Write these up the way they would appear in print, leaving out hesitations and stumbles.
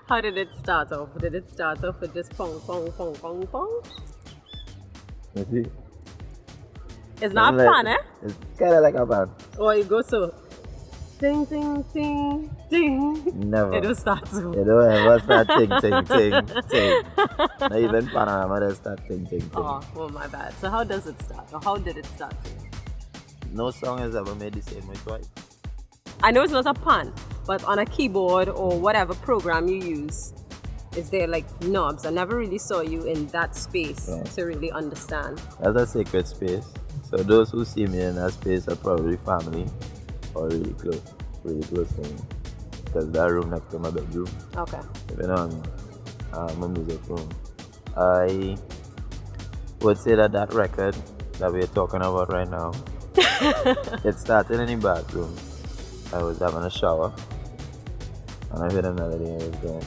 How did it start off? Did it start off with just pong, pong, pong, pong, pong? You see? It's not Like, fun, eh? it's kind of like a band. Or it goes so, ding, ding, ding, ding. Never. It will start so. You don't ever start ting, ting, ting, ting. Not even Panama does start ting, ting, ting. Oh, my bad. So how does it start? Or how did it start for you? No song has ever made the same way twice. I know it's not a pun, but on a keyboard or whatever program you use, is there like knobs? I never really saw you in that space to really understand. That's a sacred space. So those who see me in that space are probably family or really close to me. Because that room next to my bedroom. Okay. Even on my music room. I would say that record that we're talking about right now, it started in the bathroom. I was having a shower and I heard a melody and it was going.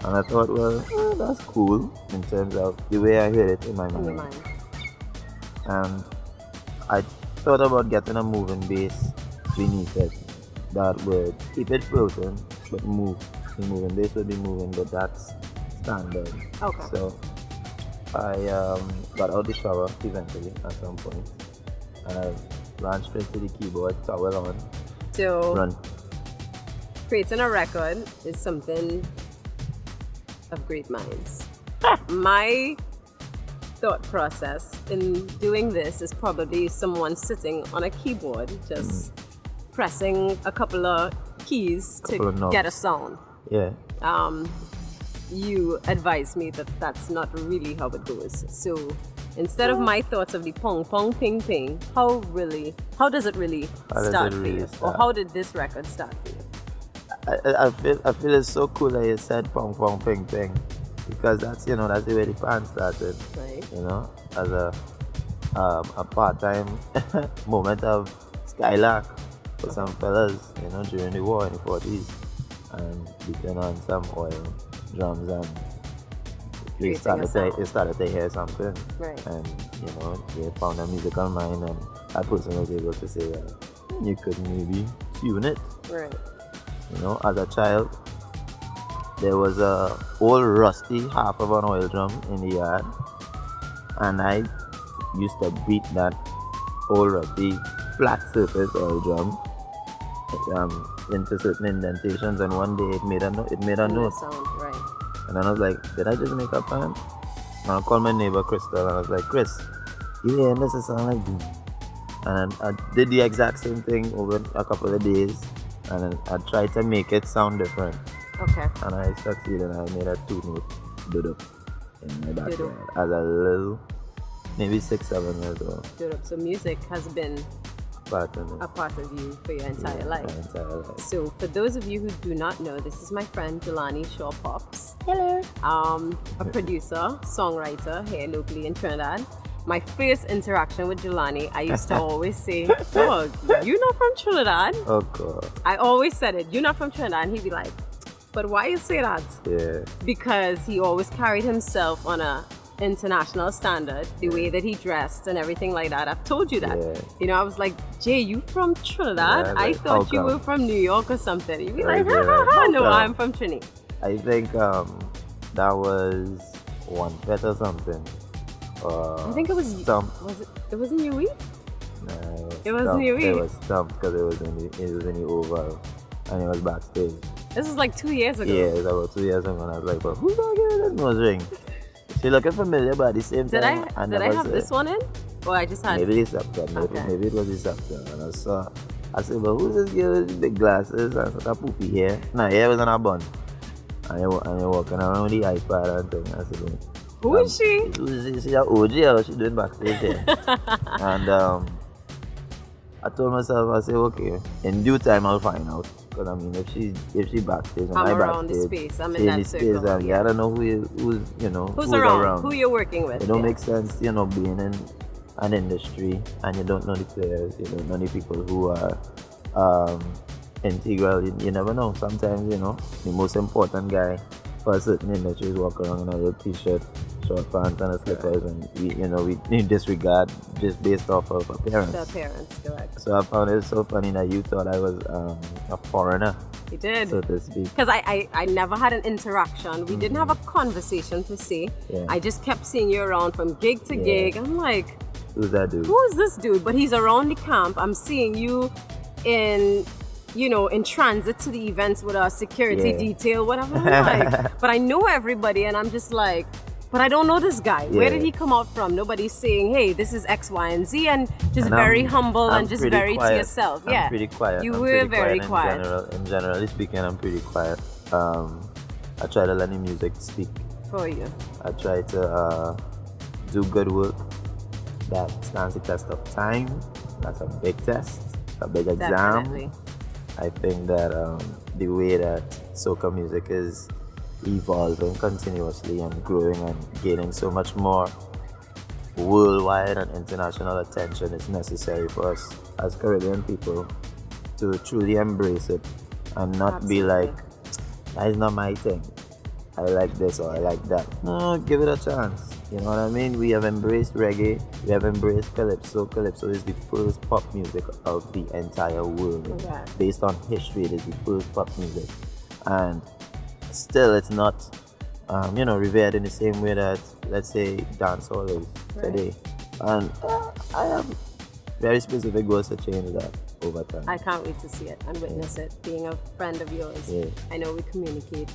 And I thought, well, that's cool in terms of the way I heard it in my mind. And I thought about getting a moving bass beneath it that would keep it floating but move. The moving bass would be moving, but that's standard. Okay. So I got out the shower eventually at some point. And I ran straight to the keyboard, towel on, So run. creating a record is something of great minds. My thought process in doing this is probably someone sitting on a keyboard just pressing a couple of keys to get a sound. Yeah. You advised me that that's not really how it goes. So instead of my thoughts of the pong, pong, ping, ping, how does it really start for you? Or how did this record start for you? I feel it's so cool that you said pong pong ping ping, because that's the way the band started. Right. As a part-time moment of skylark for some fellas, during the war in the 40s, and beating on some oil drums and they started to hear something. Right. And they found a musical mind, and that person was able to say, you could maybe tune it. Right. As a child, there was a old rusty half of an oil drum in the yard, and I used to beat that old rusty flat surface oil drum into certain indentations, and one day it made a note. Sound, right. And then I was like, did I just make up time? And I called my neighbor Crystal, and I was like, Chris, you hear this sound like boom? And I did the exact same thing over a couple of days, and then I tried to make it sound different. Okay. And I succeeded. I made a 2-note dodo in my backyard as a little, maybe 6-7 years old. Dodo. So music has been a part of you for your entire life. My entire life. So for those of you who do not know, this is my friend Jelani Shaw Pops. Hello. A producer, songwriter here locally in Trinidad. My first interaction with Jelani, I used to always say, "Oh, you're not from Trinidad?" Oh God. I always said it, "You're not from Trinidad," and he'd be like, "But why you say that?" Yeah. Because he always carried himself on a international standard, the way that he dressed and everything like that. I've told you that. Yeah. I was like, Jay, you from Trinidad? Yeah, I thought you were from New York or something. You'd be like, ha ha ha, no, I'm from Trini. I think that was one pet or something. I think it was Stump. It was in UE? No, It was in UE? It was Stump because it was in the Oval, and it was backstage. This was like 2 years ago. Yeah, it was about 2 years ago, and I was like, but who's gonna give me this nose ring? She looking familiar, but at the same time, Did I have this one in? Or I just had... Maybe it's up there. Maybe it was this up there. And I said, but who's this girl with the big glasses and such a poofy hair? Nah, hair was on a bun. And you're walking around with the iPad and thing. I said, who is she? She's an OG or she doing backstage there? And I told myself, I said, okay, in due time I'll find out. Because I mean, if she backstage and I'm I around backstage, the space. I'm in that circle. I don't know who's around, who you're working with. It don't make sense, being in an industry and you don't know the players, you don't know the people who are integral. You never know. Sometimes, the most important guy for a certain industry is walking around in a little t-shirt, short pants and the slippers, and we disregard just based off of appearance. The appearance, correct. So I found it so funny that you thought I was a foreigner, You did. so to speak. Because I never had an interaction. We didn't have a conversation per se. Yeah. I just kept seeing you around from gig to gig. I'm like, Who's that dude? who is this dude? But he's around the camp. I'm seeing you in transit to the events with a security Yeah. detail, whatever. I'm like, but I know everybody, and I'm just like, but I don't know this guy. Where Yeah. did he come out from? Nobody's saying, hey, this is X, Y, and Z, and just And very I'm- humble I'm and just pretty very quiet. to yourself. I'm Yeah. pretty quiet. You I'm were pretty very quiet. Generally speaking, I'm pretty quiet. I try to let the music speak. For you. I try to do good work that stands the test of time. That's a big test, a big exam. Definitely. I think that the way that soca music is evolving continuously and growing and gaining so much more worldwide and international attention is necessary for us as Caribbean people to truly embrace it and not be like, that is not my thing. I like this or I like that. No, give it a chance. You know what I mean? We have embraced reggae. We have embraced calypso. Calypso is the first pop music of the entire world. Okay. Based on history, it is the first pop music. And still, it's not, revered in the same way that, let's say, dancehall is today. And I have very specific goals to change that over time. I can't wait to see it and witness it. Being a friend of yours, Yeah. I know we communicate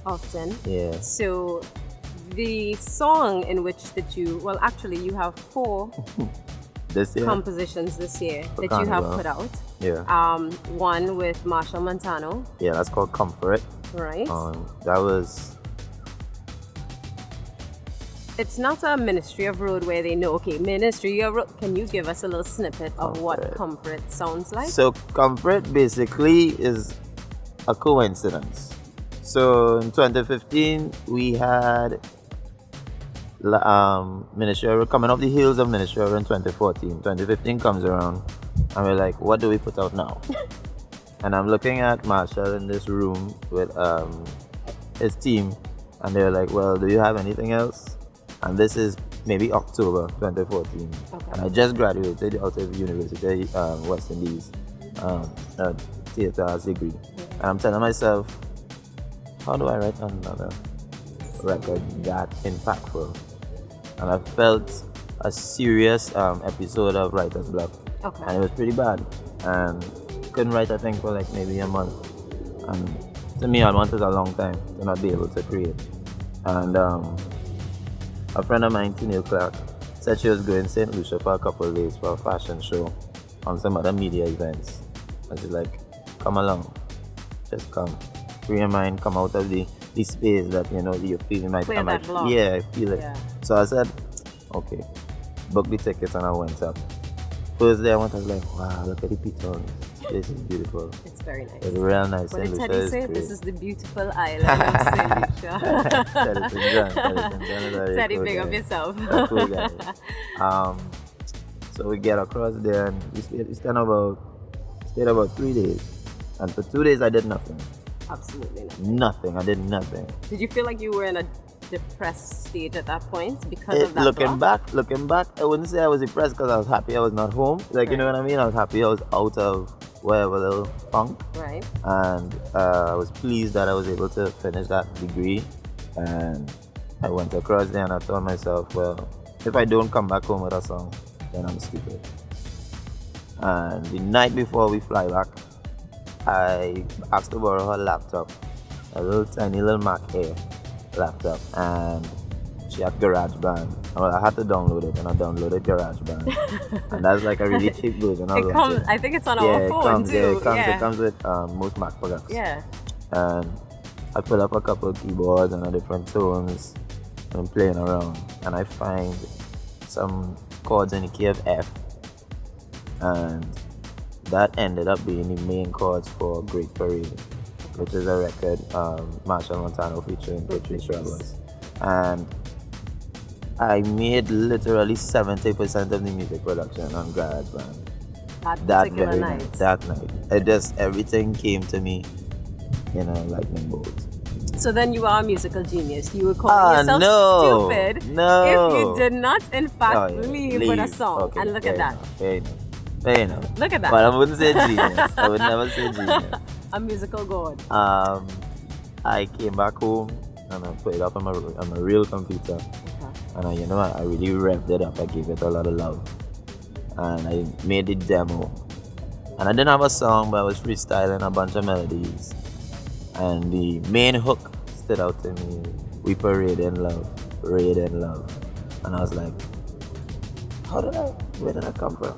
often. Yeah. So the song in which you have 4 This year? compositions this year For that you have Carnival. put out. Yeah. One with Marshall Montano, Yeah, that's called Comfort. right? That was It's not a Ministry of Road where they know, okay, Ministry of Road. Can you give us a little snippet of what Comfort. Comfort sounds like? So Comfort basically is a coincidence. So in 2015 we had Ministry of Road coming off the heels of Ministry of Road in 2014. 2015 comes around and we're like, what do we put out now? And I'm looking at Marshall in this room with his team, and they're like, well, do you have anything else? And this is maybe October 2014. Okay. And I just graduated out of University West Indies theatre arts degree. And I'm telling myself, how do I write another record that impactful? And I felt a serious episode of writer's block. Okay. And it was pretty bad. And couldn't write a thing for like maybe a month. And to me, a month is a long time to not be able to create. And a friend of mine, Tennille Clark, said she was going to St. Lucia for a couple of days for a fashion show on some other media events. And she's like, come along, just come. Free your mind, come out of the space that you're feeling like Clear that block. yeah, I feel it. Yeah. So I said, okay, book the tickets, and I went up. First day I went, I was like, wow, look at the pitons. This is beautiful. It's very nice. It's real nice. What St. did Lucia Teddy is say? great. This is the beautiful island of St. Lucia. Teddy is a very Teddy, cool big up guy. yourself. A cool guy. So we get across there and we stayed about 3 days. And for 2 days I did nothing. Absolutely not. Nothing. I did nothing. Did you feel like you were in a depressed state at that point because of that Looking block? back, I wouldn't say I was depressed because I was happy I was not home. Like, you know what I mean? I was happy I was out of whatever little funk. Right. And I was pleased that I was able to finish that degree. And I went across there and I told myself, well, if I don't come back home with a song, then I'm stupid. And the night before we fly back, I asked to borrow her laptop, a little tiny little Mac Air laptop, and she had GarageBand. Well, I had to download it, and I downloaded GarageBand, and that's like a really cheap version. It comes. I think it's on our phone too. It comes with most Mac products. Yeah. And I put up a couple of keyboards and different tones, and I'm playing around, and I find some chords in the key of F, and that ended up being the main chords for Great Parade, which is a record Marshall Montano featuring Patrice Rebels. And I made literally 70% of the music production on GarageBand. That particular very night. That night. It just, everything came to me in a lightning bolt. So then you are a musical genius. You would call yourself no, stupid no. if you did not, in fact, Oh, yeah. leave with a song. Okay, And look fair at that. enough, fair enough. Fair enough. Look at that. But I wouldn't say genius. I would never say genius. A musical god. I came back home and I put it up on my real computer. And I really revved it up. I gave it a lot of love. And I made the demo. And I didn't have a song, but I was freestyling a bunch of melodies. And the main hook stood out to me. We parade in love, parade in love. And I was like, where did I come from?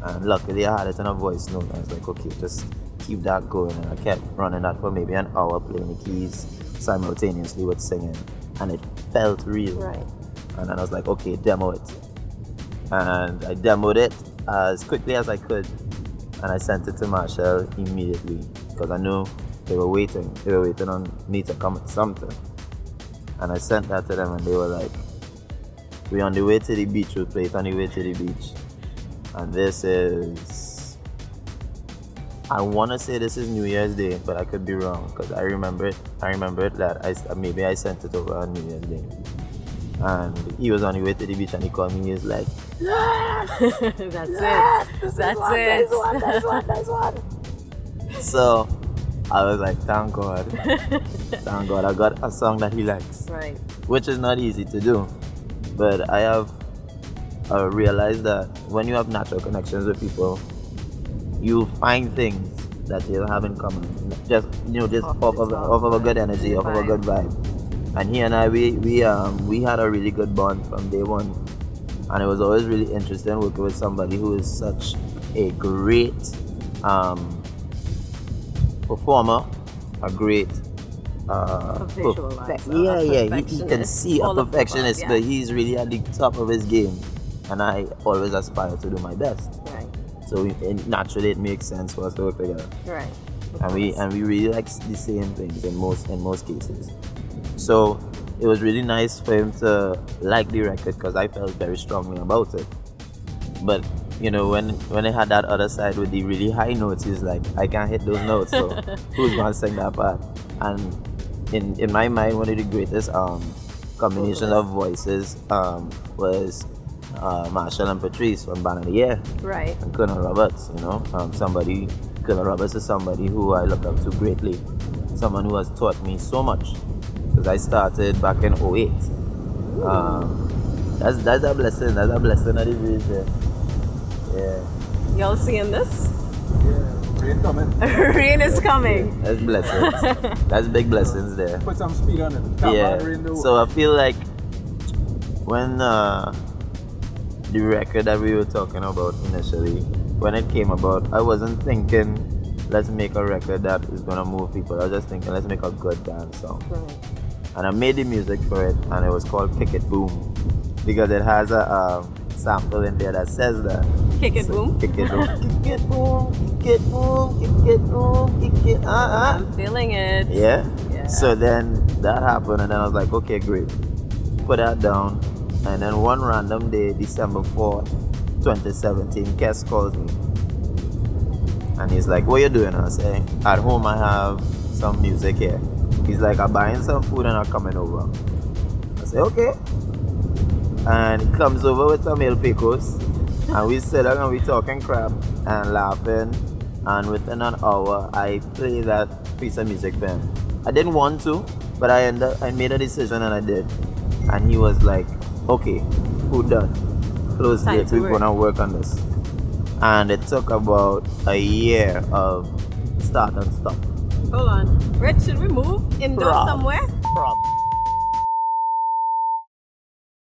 And luckily I had it in a voice note. I was like, okay, just keep that going. And I kept running that for maybe an hour, playing the keys simultaneously with singing. And it felt real. Right. And then I was like, okay, demo it. And I demoed it as quickly as I could. And I sent it to Marshall immediately because I knew they were waiting. They were waiting on me to come with something. And I sent that to them and they were like, we're on the way to the beach. We'll play it on the way to the beach. And this is, I want to say this is New Year's Day, but I could be wrong because I remember it that maybe I sent it over on New Year's Day. And he was on the way to the beach and he called me. He was like, yes! That's yes! it. That's it. Nice one. So I was like, thank God. Thank God I got a song that he likes. Right. Which is not easy to do. But I have realized that when you have natural connections with people, you find things that you have in common. Just off of a good energy, off of a good vibe. And he and I, we had a really good bond from day one. And it was always really interesting working with somebody who is such a great performer, a great he can see a perfectionist, but he's really at the top of his game. And I always aspire to do my best. Right. So naturally it makes sense for us to work together. Right. And we really like the same things in most cases. So it was really nice for him to like the record because I felt very strongly about it. But when I had that other side with the really high notes, he's like, I can't hit those notes, so who's gonna sing that part? And in my mind, one of the greatest combinations of voices was Marshall and Patrice from Band of the Year. Right. And Colonel Roberts, Colonel Roberts is somebody who I look up to greatly. Someone who has taught me so much. Because I started back in 08. That's a blessing. That's a blessing that is there. Yeah. Y'all seeing this? Yeah, rain coming. Rain is coming. That's blessings. That's big blessings there. Put some speed on it. Yeah. So I feel like when the record that we were talking about initially, when it came about, I wasn't thinking, let's make a record that is gonna move people. I was just thinking, let's make a good dance song. Right. And I made the music for it, and it was called Kick It Boom, because it has a sample in there that says that. Kick it boom. Kick it boom. Kick it boom. Kick it boom. Kick it boom. Kick it. I'm feeling it. Yeah. Yeah. So then that happened, and then I was like, okay, great. Put that down, and then one random day, December 4th, 2017, Kes calls me, and he's like, what you doing? I say, at home I have some music here. He's like, I'm buying some food and I'm coming over. I say, okay. And he comes over with some El Picos. And we sit down and we talking crap and laughing. And within an hour, I play that piece of music for him. I didn't want to, but I made a decision and I did. And he was like, okay, food done. Close date, we're gonna work on this. And it took about a year of start and stop. Hold on. Rich, should we move indoors somewhere?